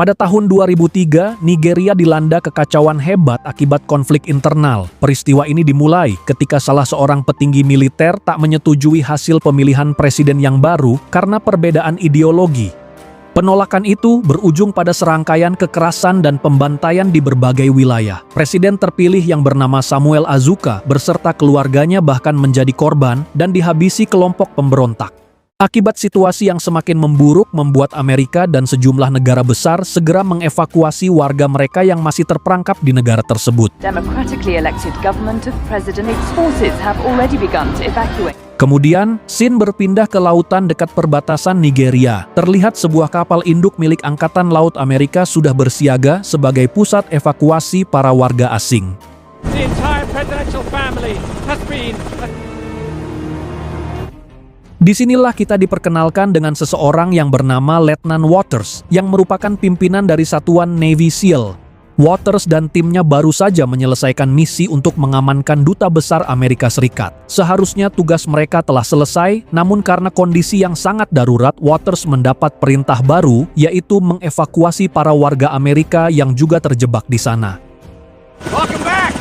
Pada tahun 2003, Nigeria dilanda kekacauan hebat akibat konflik internal. Peristiwa ini dimulai ketika salah seorang petinggi militer tak menyetujui hasil pemilihan presiden yang baru karena perbedaan ideologi. Penolakan itu berujung pada serangkaian kekerasan dan pembantaian di berbagai wilayah. Presiden terpilih yang bernama Samuel Azuka beserta keluarganya bahkan menjadi korban dan dihabisi kelompok pemberontak. Akibat situasi yang semakin memburuk membuat Amerika dan sejumlah negara besar segera mengevakuasi warga mereka yang masih terperangkap di negara tersebut. Democratically elected government of President its forces have already begun to evacuate. Kemudian, Sin berpindah ke lautan dekat perbatasan Nigeria. Terlihat sebuah kapal induk milik Angkatan Laut Amerika sudah bersiaga sebagai pusat evakuasi para warga asing. The entire presidential family has been. Disinilah kita diperkenalkan dengan seseorang yang bernama Letnan Waters, yang merupakan pimpinan dari satuan Navy SEAL. Waters dan timnya baru saja menyelesaikan misi untuk mengamankan Duta Besar Amerika Serikat. Seharusnya tugas mereka telah selesai, namun karena kondisi yang sangat darurat, Waters mendapat perintah baru, yaitu mengevakuasi para warga Amerika yang juga terjebak di sana. Welcome back.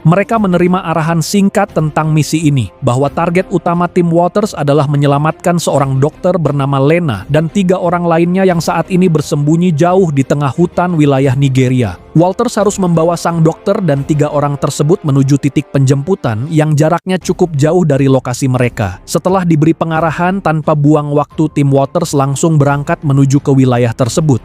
Mereka menerima arahan singkat tentang misi ini, bahwa target utama tim Waters adalah menyelamatkan seorang dokter bernama Lena dan 3 orang lainnya yang saat ini bersembunyi jauh di tengah hutan wilayah Nigeria. Waters harus membawa sang dokter dan 3 orang tersebut menuju titik penjemputan yang jaraknya cukup jauh dari lokasi mereka. Setelah diberi pengarahan tanpa buang waktu, tim Waters langsung berangkat menuju ke wilayah tersebut.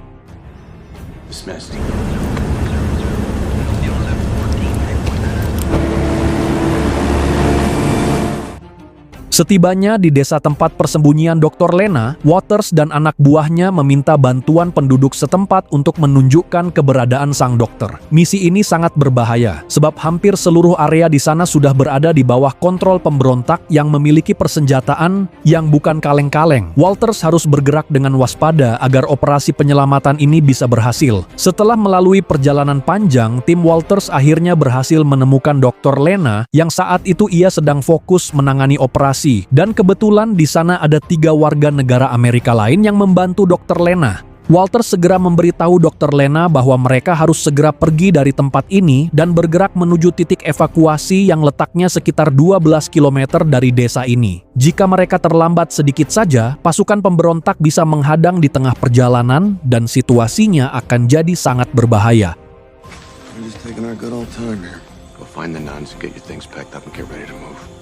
Setibanya di desa tempat persembunyian Dr. Lena, Waters dan anak buahnya meminta bantuan penduduk setempat untuk menunjukkan keberadaan sang dokter. Misi ini sangat berbahaya, sebab hampir seluruh area di sana sudah berada di bawah kontrol pemberontak yang memiliki persenjataan yang bukan kaleng-kaleng. Waters harus bergerak dengan waspada agar operasi penyelamatan ini bisa berhasil. Setelah melalui perjalanan panjang, tim Waters akhirnya berhasil menemukan Dr. Lena yang saat itu ia sedang fokus menangani operasi. Dan kebetulan di sana ada 3 warga negara Amerika lain yang membantu Dr. Lena. Walter segera memberitahu Dr. Lena bahwa mereka harus segera pergi dari tempat ini dan bergerak menuju titik evakuasi yang letaknya sekitar 12 km dari desa ini. Jika mereka terlambat sedikit saja, pasukan pemberontak bisa menghadang di tengah perjalanan dan situasinya akan jadi sangat berbahaya.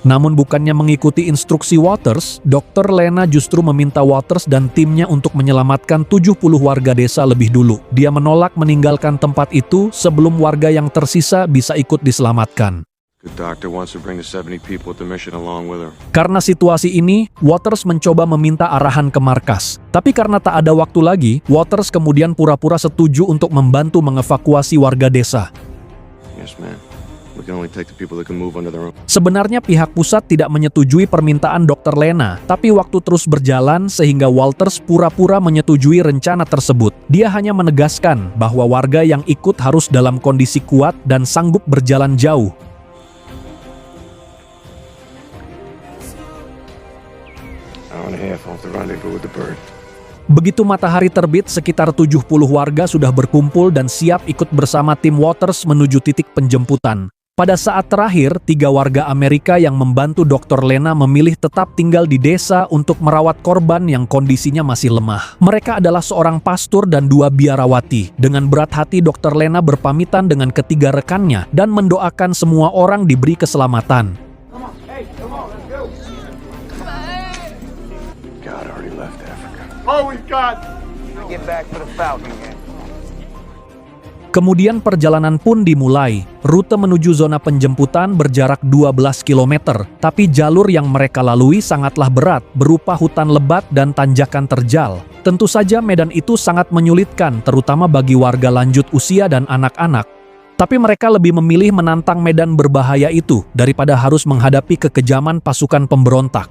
Namun bukannya mengikuti instruksi Waters, Dr. Lena justru meminta Waters dan timnya untuk menyelamatkan 70 warga desa lebih dulu. Dia menolak meninggalkan tempat itu sebelum warga yang tersisa bisa ikut diselamatkan. Karena situasi ini, Waters mencoba meminta arahan ke markas. Tapi karena tak ada waktu lagi, Waters kemudian pura-pura setuju untuk membantu mengevakuasi warga desa. Sebenarnya pihak pusat tidak menyetujui permintaan Dr. Lena, tapi waktu terus berjalan sehingga Waters pura-pura menyetujui rencana tersebut. Dia hanya menegaskan bahwa warga yang ikut harus dalam kondisi kuat dan sanggup berjalan jauh. Begitu matahari terbit, sekitar 70 warga sudah berkumpul dan siap ikut bersama tim Waters menuju titik penjemputan. Pada saat terakhir, 3 warga Amerika yang membantu Dr. Lena memilih tetap tinggal di desa untuk merawat korban yang kondisinya masih lemah. Mereka adalah seorang pastor dan 2 biarawati. Dengan berat hati, Dr. Lena berpamitan dengan ketiga rekannya dan mendoakan semua orang diberi keselamatan. Kemudian perjalanan pun dimulai. Rute menuju zona penjemputan berjarak 12 km, tapi jalur yang mereka lalui sangatlah berat, berupa hutan lebat dan tanjakan terjal. Tentu saja medan itu sangat menyulitkan, terutama bagi warga lanjut usia dan anak-anak. Tapi mereka lebih memilih menantang medan berbahaya itu daripada harus menghadapi kekejaman pasukan pemberontak.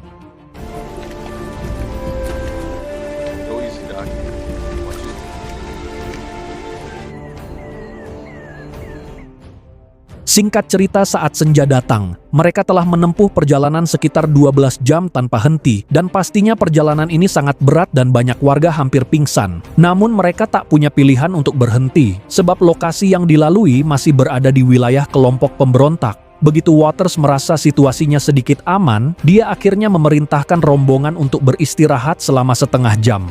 Singkat cerita, saat senja datang, mereka telah menempuh perjalanan sekitar 12 jam tanpa henti, dan pastinya perjalanan ini sangat berat dan banyak warga hampir pingsan. Namun mereka tak punya pilihan untuk berhenti, sebab lokasi yang dilalui masih berada di wilayah kelompok pemberontak. Begitu Waters merasa situasinya sedikit aman, dia akhirnya memerintahkan rombongan untuk beristirahat selama setengah jam.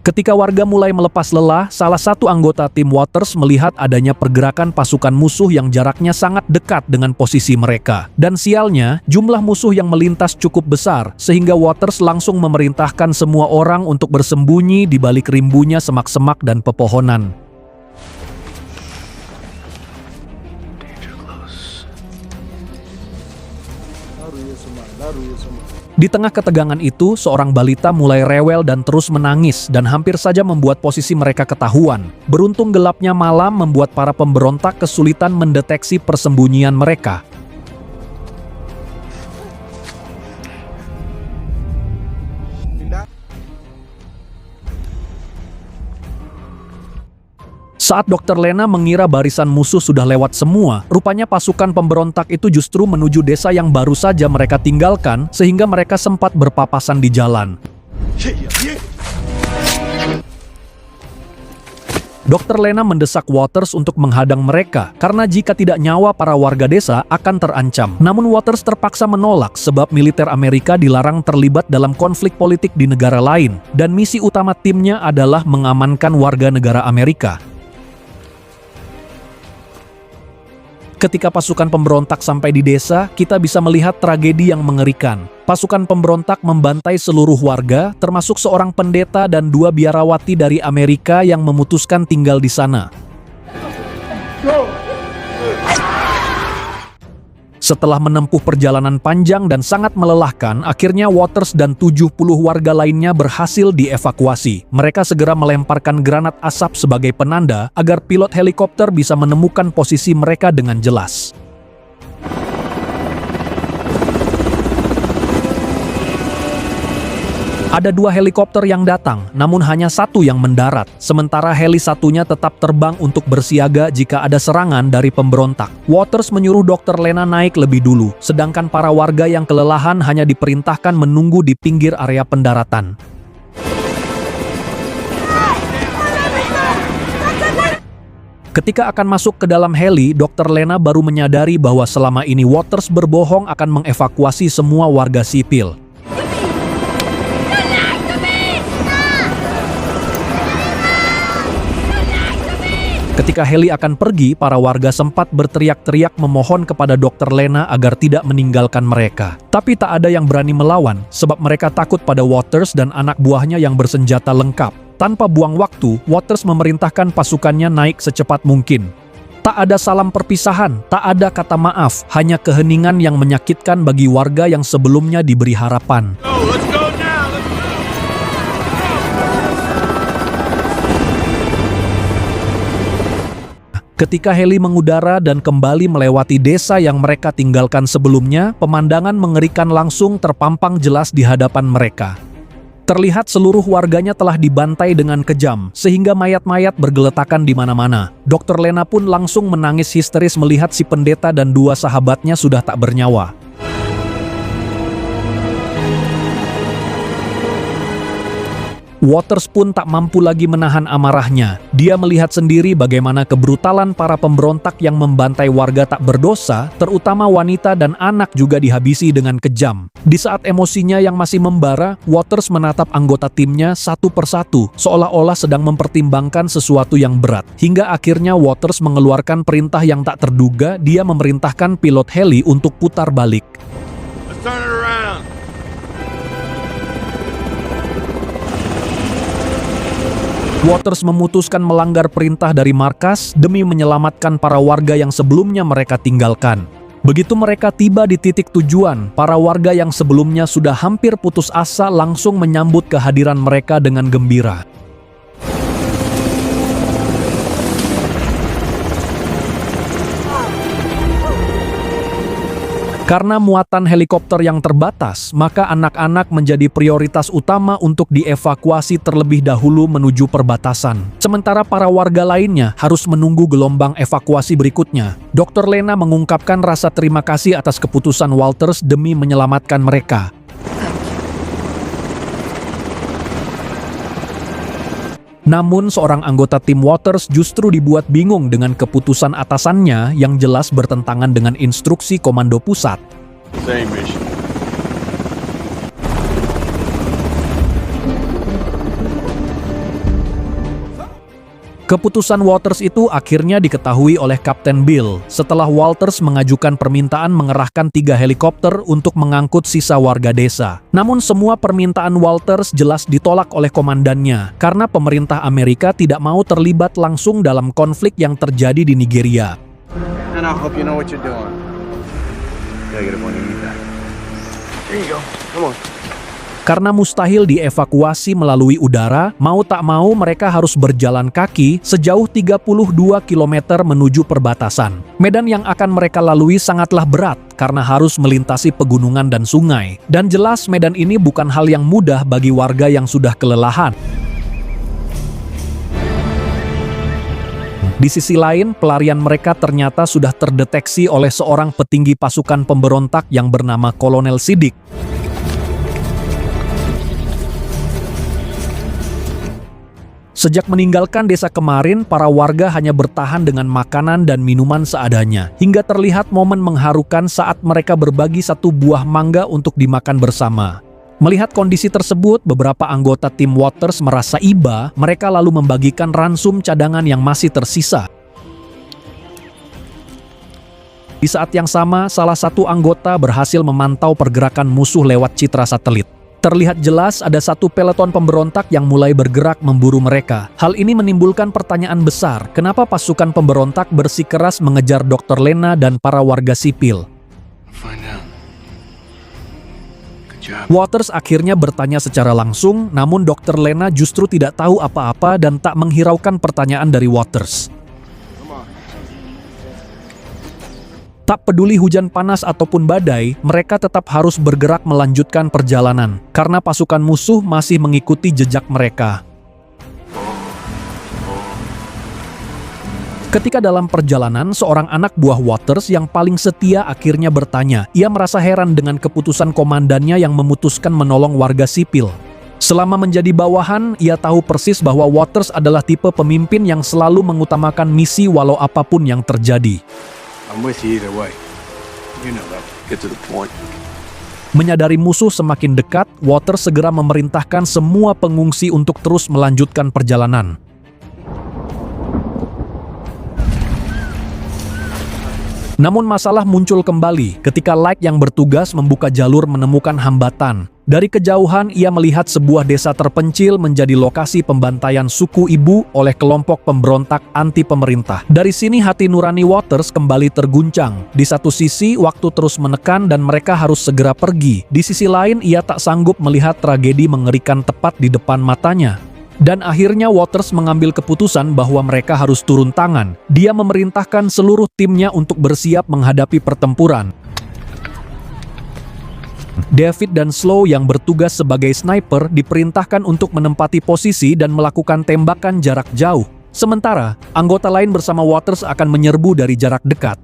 Ketika warga mulai melepas lelah, salah satu anggota tim Waters melihat adanya pergerakan pasukan musuh yang jaraknya sangat dekat dengan posisi mereka. Dan sialnya, jumlah musuh yang melintas cukup besar, sehingga Waters langsung memerintahkan semua orang untuk bersembunyi di balik rimbunya semak-semak dan pepohonan. Di tengah ketegangan itu, seorang balita mulai rewel dan terus menangis dan hampir saja membuat posisi mereka ketahuan. Beruntung gelapnya malam membuat para pemberontak kesulitan mendeteksi persembunyian mereka. Saat Dr. Lena mengira barisan musuh sudah lewat semua, rupanya pasukan pemberontak itu justru menuju desa yang baru saja mereka tinggalkan, sehingga mereka sempat berpapasan di jalan. Dr. Lena mendesak Waters untuk menghadang mereka, karena jika tidak nyawa para warga desa akan terancam. Namun Waters terpaksa menolak sebab militer Amerika dilarang terlibat dalam konflik politik di negara lain, dan misi utama timnya adalah mengamankan warga negara Amerika. Ketika pasukan pemberontak sampai di desa, kita bisa melihat tragedi yang mengerikan. Pasukan pemberontak membantai seluruh warga, termasuk seorang pendeta dan 2 biarawati dari Amerika yang memutuskan tinggal di sana. Setelah menempuh perjalanan panjang dan sangat melelahkan, akhirnya Waters dan 70 warga lainnya berhasil dievakuasi. Mereka segera melemparkan granat asap sebagai penanda agar pilot helikopter bisa menemukan posisi mereka dengan jelas. Ada 2 helikopter yang datang, namun hanya 1 yang mendarat. Sementara heli satunya tetap terbang untuk bersiaga jika ada serangan dari pemberontak. Waters menyuruh Dr. Lena naik lebih dulu, sedangkan para warga yang kelelahan hanya diperintahkan menunggu di pinggir area pendaratan. Ketika akan masuk ke dalam heli, Dr. Lena baru menyadari bahwa selama ini Waters berbohong akan mengevakuasi semua warga sipil. Ketika heli akan pergi, para warga sempat berteriak-teriak memohon kepada Dr. Lena agar tidak meninggalkan mereka. Tapi tak ada yang berani melawan, sebab mereka takut pada Waters dan anak buahnya yang bersenjata lengkap. Tanpa buang waktu, Waters memerintahkan pasukannya naik secepat mungkin. Tak ada salam perpisahan, tak ada kata maaf, hanya keheningan yang menyakitkan bagi warga yang sebelumnya diberi harapan. Ketika heli mengudara dan kembali melewati desa yang mereka tinggalkan sebelumnya, pemandangan mengerikan langsung terpampang jelas di hadapan mereka. Terlihat seluruh warganya telah dibantai dengan kejam, sehingga mayat-mayat bergeletakan di mana-mana. Dr. Lena pun langsung menangis histeris melihat si pendeta dan 2 sahabatnya sudah tak bernyawa. Waters pun tak mampu lagi menahan amarahnya. Dia melihat sendiri bagaimana kebrutalan para pemberontak yang membantai warga tak berdosa, terutama wanita dan anak juga dihabisi dengan kejam. Di saat emosinya yang masih membara, Waters menatap anggota timnya satu persatu, seolah-olah sedang mempertimbangkan sesuatu yang berat. Hingga akhirnya Waters mengeluarkan perintah yang tak terduga, dia memerintahkan pilot heli untuk putar balik. Let's turn it around. Waters memutuskan melanggar perintah dari markas demi menyelamatkan para warga yang sebelumnya mereka tinggalkan. Begitu mereka tiba di titik tujuan, para warga yang sebelumnya sudah hampir putus asa langsung menyambut kehadiran mereka dengan gembira. Karena muatan helikopter yang terbatas, maka anak-anak menjadi prioritas utama untuk dievakuasi terlebih dahulu menuju perbatasan. Sementara para warga lainnya harus menunggu gelombang evakuasi berikutnya. Dr. Lena mengungkapkan rasa terima kasih atas keputusan Walters demi menyelamatkan mereka. Namun seorang anggota tim Waters justru dibuat bingung dengan keputusan atasannya yang jelas bertentangan dengan instruksi komando pusat. Same mission. Keputusan Waters itu akhirnya diketahui oleh Kapten Bill setelah Walters mengajukan permintaan mengerahkan 3 helikopter untuk mengangkut sisa warga desa. Namun semua permintaan Walters jelas ditolak oleh komandannya karena pemerintah Amerika tidak mau terlibat langsung dalam konflik yang terjadi di Nigeria. And I hope you know what you're doing. Negative when you need that. There you go. Come on. Karena mustahil dievakuasi melalui udara, mau tak mau mereka harus berjalan kaki sejauh 32 km menuju perbatasan. Medan yang akan mereka lalui sangatlah berat karena harus melintasi pegunungan dan sungai. Dan jelas medan ini bukan hal yang mudah bagi warga yang sudah kelelahan. Di sisi lain, pelarian mereka ternyata sudah terdeteksi oleh seorang petinggi pasukan pemberontak yang bernama Kolonel Siddiq. Sejak meninggalkan desa kemarin, para warga hanya bertahan dengan makanan dan minuman seadanya, hingga terlihat momen mengharukan saat mereka berbagi satu buah mangga untuk dimakan bersama. Melihat kondisi tersebut, beberapa anggota tim Waters merasa iba, mereka lalu membagikan ransum cadangan yang masih tersisa. Di saat yang sama, salah satu anggota berhasil memantau pergerakan musuh lewat citra satelit. Terlihat jelas ada satu peleton pemberontak yang mulai bergerak memburu mereka. Hal ini menimbulkan pertanyaan besar, kenapa pasukan pemberontak bersikeras mengejar Dr. Lena dan para warga sipil? Waters akhirnya bertanya secara langsung, namun Dr. Lena justru tidak tahu apa-apa dan tak menghiraukan pertanyaan dari Waters. Tak peduli hujan panas ataupun badai, mereka tetap harus bergerak melanjutkan perjalanan, karena pasukan musuh masih mengikuti jejak mereka. Ketika dalam perjalanan, seorang anak buah Waters yang paling setia akhirnya bertanya. Ia merasa heran dengan keputusan komandannya yang memutuskan menolong warga sipil. Selama menjadi bawahan, ia tahu persis bahwa Waters adalah tipe pemimpin yang selalu mengutamakan misi walau apapun yang terjadi. I'm with you either way. You know that. Get to the point. Menyadari musuh semakin dekat, Waters segera memerintahkan semua pengungsi untuk terus melanjutkan perjalanan. Namun masalah muncul kembali ketika Light yang bertugas membuka jalur menemukan hambatan. Dari kejauhan ia melihat sebuah desa terpencil menjadi lokasi pembantaian suku Ibu oleh kelompok pemberontak anti pemerintah. Dari sini hati nurani Waters kembali terguncang. Di satu sisi waktu terus menekan dan mereka harus segera pergi. Di sisi lain ia tak sanggup melihat tragedi mengerikan tepat di depan matanya. Dan akhirnya Waters mengambil keputusan bahwa mereka harus turun tangan. Dia memerintahkan seluruh timnya untuk bersiap menghadapi pertempuran. David dan Slow yang bertugas sebagai sniper diperintahkan untuk menempati posisi dan melakukan tembakan jarak jauh. Sementara, anggota lain bersama Waters akan menyerbu dari jarak dekat.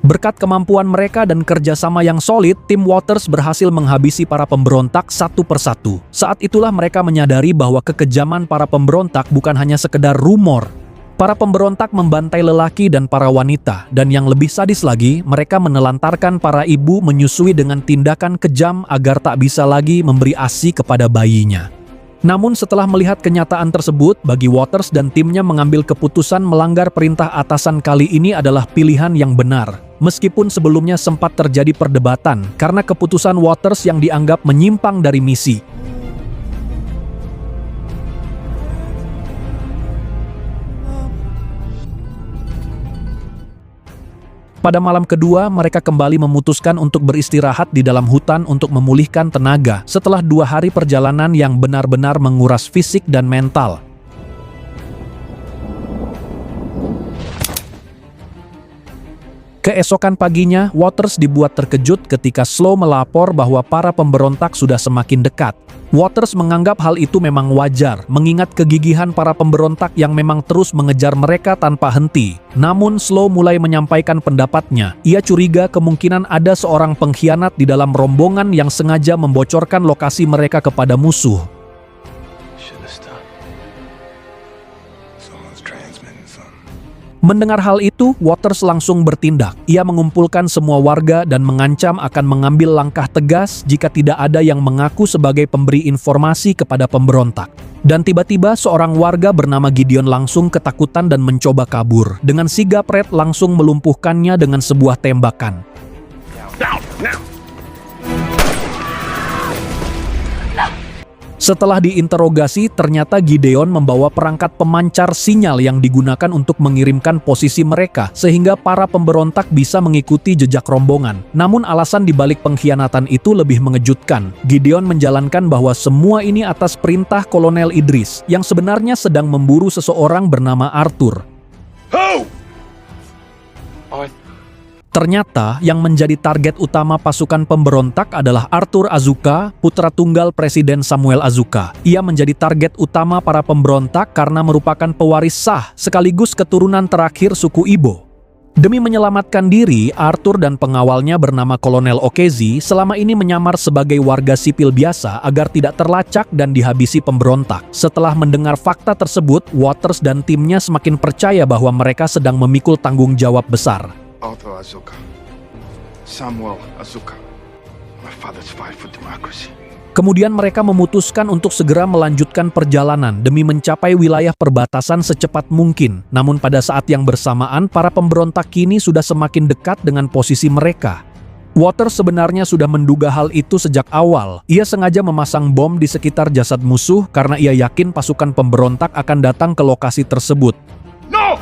Berkat kemampuan mereka dan kerjasama yang solid, tim Waters berhasil menghabisi para pemberontak satu persatu. Saat itulah mereka menyadari bahwa kekejaman para pemberontak bukan hanya sekedar rumor. Para pemberontak membantai lelaki dan para wanita, dan yang lebih sadis lagi, mereka menelantarkan para ibu menyusui dengan tindakan kejam agar tak bisa lagi memberi ASI kepada bayinya. Namun setelah melihat kenyataan tersebut, bagi Waters dan timnya mengambil keputusan melanggar perintah atasan kali ini adalah pilihan yang benar. meskipun sebelumnya sempat terjadi perdebatan karena keputusan Waters yang dianggap menyimpang dari misi. Pada malam kedua, mereka kembali memutuskan untuk beristirahat di dalam hutan untuk memulihkan tenaga setelah 2 hari perjalanan yang benar-benar menguras fisik dan mental. Keesokan paginya, Waters dibuat terkejut ketika Slow melapor bahwa para pemberontak sudah semakin dekat. Waters menganggap hal itu memang wajar, mengingat kegigihan para pemberontak yang memang terus mengejar mereka tanpa henti. Namun Slow mulai menyampaikan pendapatnya. Ia curiga kemungkinan ada seorang pengkhianat di dalam rombongan yang sengaja membocorkan lokasi mereka kepada musuh. Mendengar hal itu, Waters langsung bertindak. Ia mengumpulkan semua warga dan mengancam akan mengambil langkah tegas jika tidak ada yang mengaku sebagai pemberi informasi kepada pemberontak. Dan tiba-tiba seorang warga bernama Gideon langsung ketakutan dan mencoba kabur. Dengan sigap Red langsung melumpuhkannya dengan sebuah tembakan. Setelah diinterogasi, ternyata Gideon membawa perangkat pemancar sinyal yang digunakan untuk mengirimkan posisi mereka, sehingga para pemberontak bisa mengikuti jejak rombongan. Namun alasan dibalik pengkhianatan itu lebih mengejutkan. Gideon menjalankan bahwa semua ini atas perintah Kolonel Idris, yang sebenarnya sedang memburu seseorang bernama Arthur. Ternyata yang menjadi target utama pasukan pemberontak adalah Arthur Azuka, putra tunggal Presiden Samuel Azuka. Ia menjadi target utama para pemberontak karena merupakan pewaris sah sekaligus keturunan terakhir suku Ibo. Demi menyelamatkan diri, Arthur dan pengawalnya bernama Kolonel Okezi selama ini menyamar sebagai warga sipil biasa agar tidak terlacak dan dihabisi pemberontak. Setelah mendengar fakta tersebut, Waters dan timnya semakin percaya bahwa mereka sedang memikul tanggung jawab besar. Arthur Azuka. Samuel Azuka. My father's fight for democracy. Kemudian mereka memutuskan untuk segera melanjutkan perjalanan demi mencapai wilayah perbatasan secepat mungkin. Namun pada saat yang bersamaan, para pemberontak kini sudah semakin dekat dengan posisi mereka. Waters sebenarnya sudah menduga hal itu sejak awal. Ia sengaja memasang bom di sekitar jasad musuh karena ia yakin pasukan pemberontak akan datang ke lokasi tersebut. No!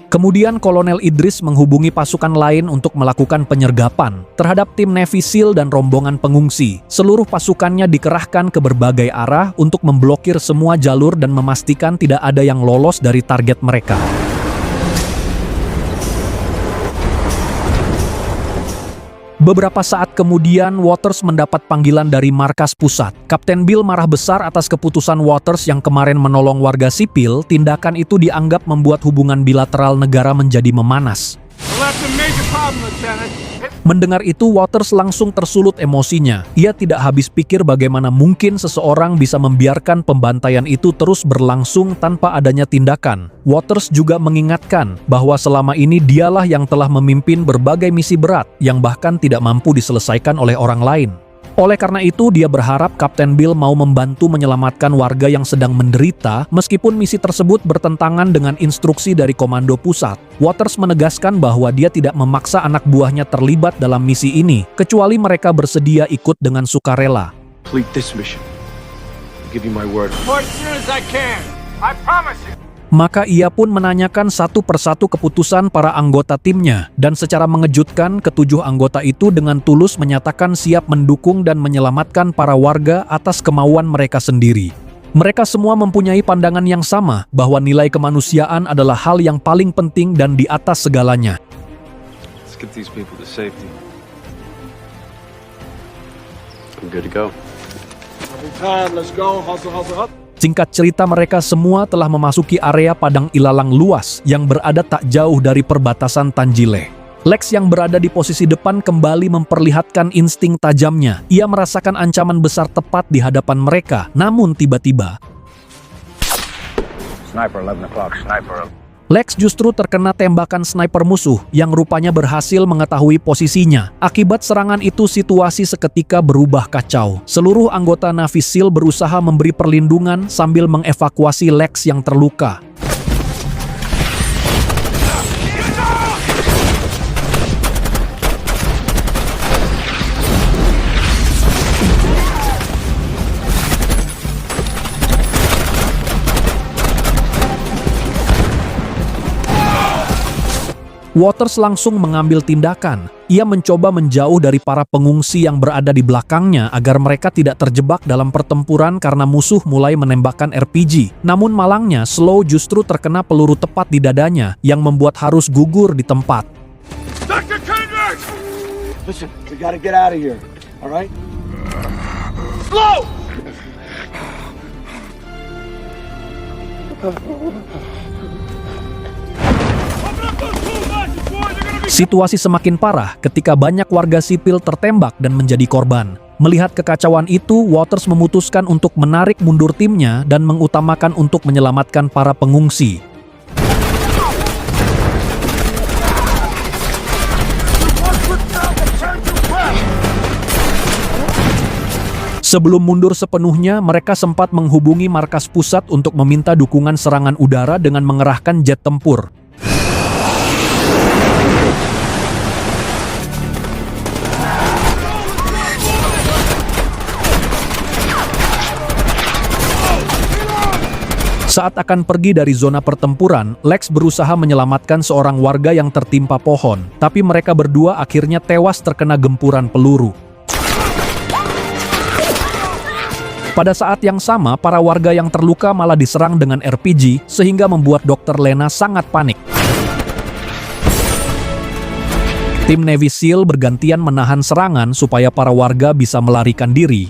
Kemudian Kolonel Idris menghubungi pasukan lain untuk melakukan penyergapan terhadap tim Navy SEAL dan rombongan pengungsi. Seluruh pasukannya dikerahkan ke berbagai arah untuk memblokir semua jalur dan memastikan tidak ada yang lolos dari target mereka. Beberapa saat kemudian, Waters mendapat panggilan dari markas pusat. Kapten Bill marah besar atas keputusan Waters yang kemarin menolong warga sipil. Tindakan itu dianggap membuat hubungan bilateral negara menjadi memanas. Mendengar itu, Waters langsung tersulut emosinya. Ia tidak habis pikir bagaimana mungkin seseorang bisa membiarkan pembantaian itu terus berlangsung tanpa adanya tindakan. Waters juga mengingatkan bahwa selama ini dialah yang telah memimpin berbagai misi berat yang bahkan tidak mampu diselesaikan oleh orang lain. Oleh karena itu, dia berharap Kapten Bill mau membantu menyelamatkan warga yang sedang menderita meskipun misi tersebut bertentangan dengan instruksi dari komando pusat. Waters menegaskan bahwa dia tidak memaksa anak buahnya terlibat dalam misi ini, kecuali mereka bersedia ikut dengan sukarela. Complete this mission. I'll give you my word. For as soon as I can. I promise you. Maka ia pun menanyakan satu persatu keputusan para anggota timnya, dan secara mengejutkan ketujuh anggota itu dengan tulus menyatakan siap mendukung dan menyelamatkan para warga atas kemauan mereka sendiri. Mereka semua mempunyai pandangan yang sama bahwa nilai kemanusiaan adalah hal yang paling penting dan di atas segalanya. Let's get these people to safety. I'm good to go. Let's go. Hustle, hustle, hustle. Singkat cerita, mereka semua telah memasuki area padang ilalang luas yang berada tak jauh dari perbatasan Tanjile. Lex yang berada di posisi depan kembali memperlihatkan insting tajamnya. Ia merasakan ancaman besar tepat di hadapan mereka, namun tiba-tiba Sniper, 11 o'clock, sniper. Lex justru terkena tembakan sniper musuh yang rupanya berhasil mengetahui posisinya. Akibat serangan itu, situasi seketika berubah kacau. Seluruh anggota Navy SEAL berusaha memberi perlindungan sambil mengevakuasi Lex yang terluka. Waters langsung mengambil tindakan. Ia mencoba menjauh dari para pengungsi yang berada di belakangnya agar mereka tidak terjebak dalam pertempuran karena musuh mulai menembakkan RPG. Namun malangnya, Slow justru terkena peluru tepat di dadanya yang membuat harus gugur di tempat. Dr. Kendrick! Listen, we gotta get out of here, all right? Slow! Situasi semakin parah ketika banyak warga sipil tertembak dan menjadi korban. Melihat kekacauan itu, Waters memutuskan untuk menarik mundur timnya dan mengutamakan untuk menyelamatkan para pengungsi. Sebelum mundur sepenuhnya, mereka sempat menghubungi markas pusat untuk meminta dukungan serangan udara dengan mengerahkan jet tempur. Saat akan pergi dari zona pertempuran, Lex berusaha menyelamatkan seorang warga yang tertimpa pohon, tapi mereka berdua akhirnya tewas terkena gempuran peluru. Pada saat yang sama, para warga yang terluka malah diserang dengan RPG, sehingga membuat Dr. Lena sangat panik. Tim Navy SEAL bergantian menahan serangan supaya para warga bisa melarikan diri.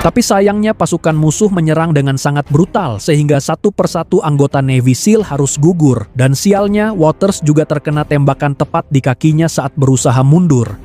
Tapi sayangnya pasukan musuh menyerang dengan sangat brutal sehingga satu persatu anggota Navy SEAL harus gugur. Dan sialnya, Waters juga terkena tembakan tepat di kakinya saat berusaha mundur.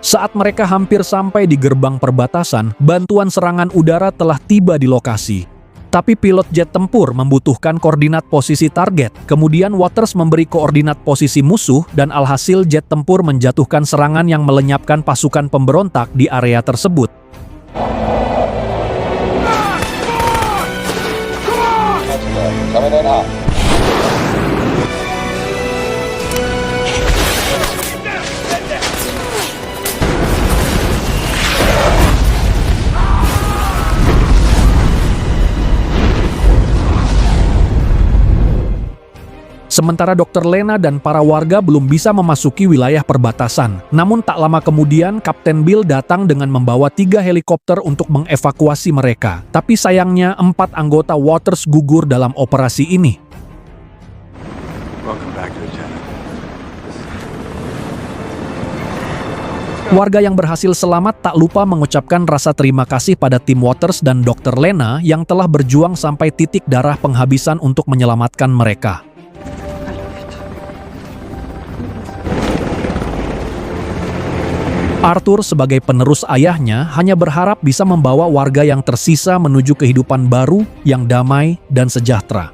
Saat mereka hampir sampai di gerbang perbatasan, bantuan serangan udara telah tiba di lokasi. Tapi pilot jet tempur membutuhkan koordinat posisi target. Kemudian Waters memberi koordinat posisi musuh dan alhasil jet tempur menjatuhkan serangan yang melenyapkan pasukan pemberontak di area tersebut. Sementara Dr. Lena dan para warga belum bisa memasuki wilayah perbatasan. Namun tak lama kemudian, Kapten Bill datang dengan membawa 3 helikopter untuk mengevakuasi mereka. Tapi sayangnya 4 anggota Waters gugur dalam operasi ini. Warga yang berhasil selamat tak lupa mengucapkan rasa terima kasih pada tim Waters dan Dr. Lena yang telah berjuang sampai titik darah penghabisan untuk menyelamatkan mereka. Arthur sebagai penerus ayahnya hanya berharap bisa membawa warga yang tersisa menuju kehidupan baru yang damai dan sejahtera.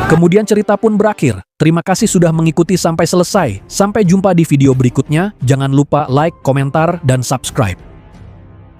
Kemudian cerita pun berakhir. Terima kasih sudah mengikuti sampai selesai. Sampai jumpa di video berikutnya. Jangan lupa like, komentar, dan subscribe.